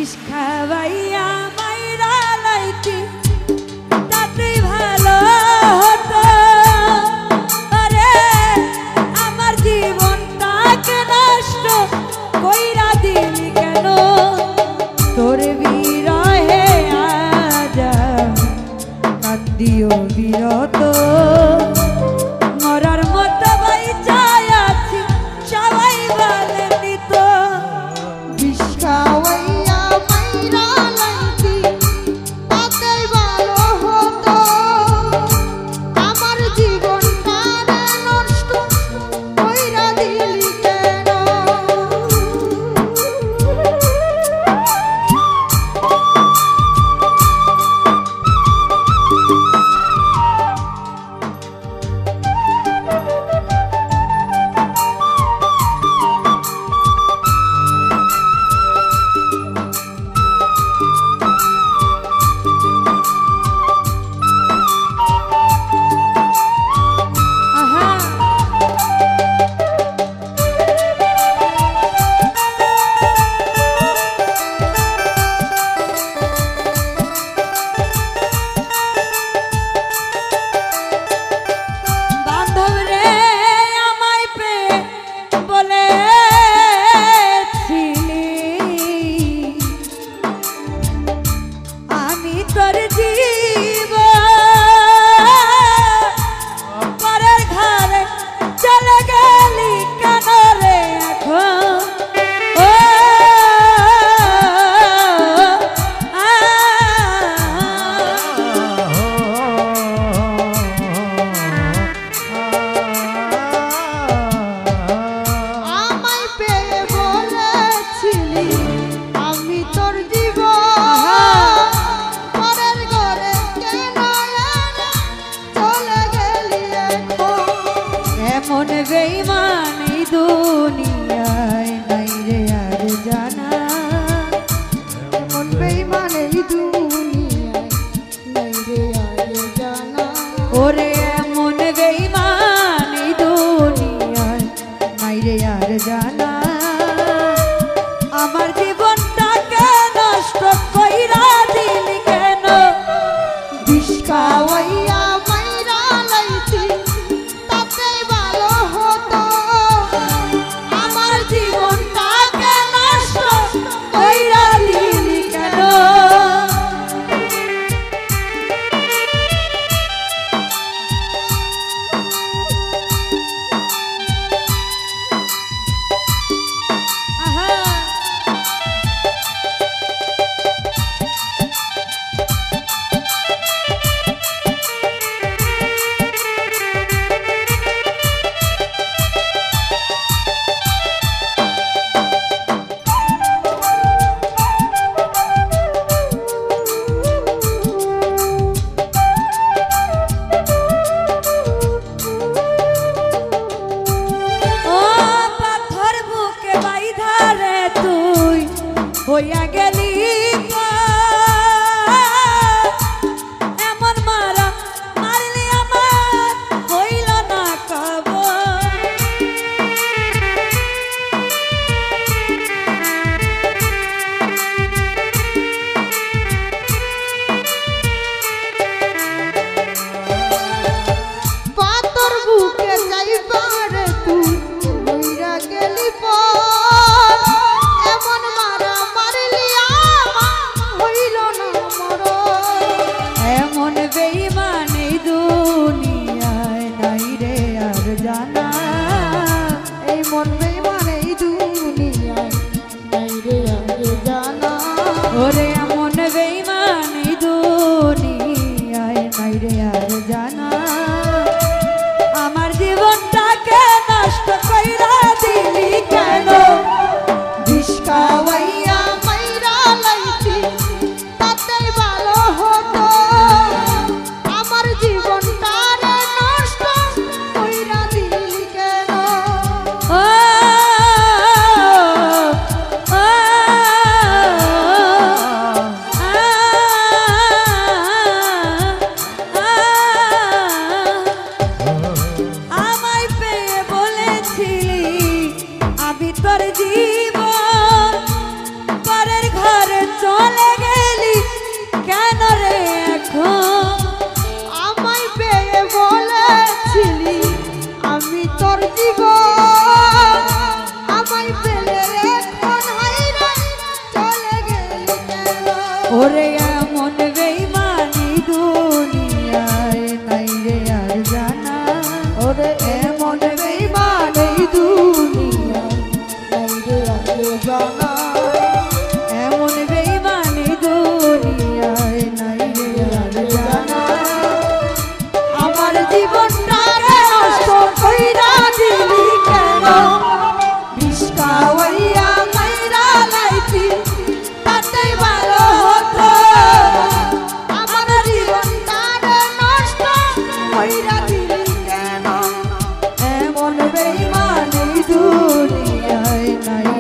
বিষ খাওয়াইয়া মাইরা লাইতি তাতেই ভালো হতো। আরে আমার জীবনটাকে নষ্ট কইরা দিলি কেন? তোর বিরহে আজ কান্দিও বিরত, মরার মতো বাইচায় আছি সবাই বলেনি তো। বিষ খাওয়াইয়া মাইরা লাইতি তাতেই ভালো হতো, আমার জীবনটা নষ্ট কইরা দিলি কেন? এমন বেঈমান এই দুনিয়ায় নাই রে আর জানা, এমন বেঈমান এই দুনিয়ায় নাই রে আর জানা। ওরে এমন বেঈমান এই দুনিয়ায় নাই রে আর জানা, আমার জীবনটাকে নষ্ট কইরা দিলি কেন? বিষ খাওয়াইয়া মাইরা লাইতি তাতেই ভালো হতো, আমার জীবনটাকে নষ্ট কইরা দিলি কেন? হইয়া গেলি এমন মারা মারলি আমার হইল না কব। পাতর বুকে যাইবারে তুই হইয়া গেলি এমন মারা মারলি আমার হইল না মরণ। এমন বেঈমান এই দুনিয়ায় নাই রে আর জানা, এই মন বেঈমান এই দুনিয়ায় নাই রে আর জানা। ওরে এমন বেঈমান এই দুনিয়ায় নাই রে আর জানা, আমার জীবনটাকে নষ্ট কইরা দিলি কেন? বিষ খাওয়াইয়া মাইরা লাইতি তাতেই ভালো হতো, আমার জীবনটা নষ্ট কইরা দিলি কেন? ও তোর জীবন পরের ঘরে নাই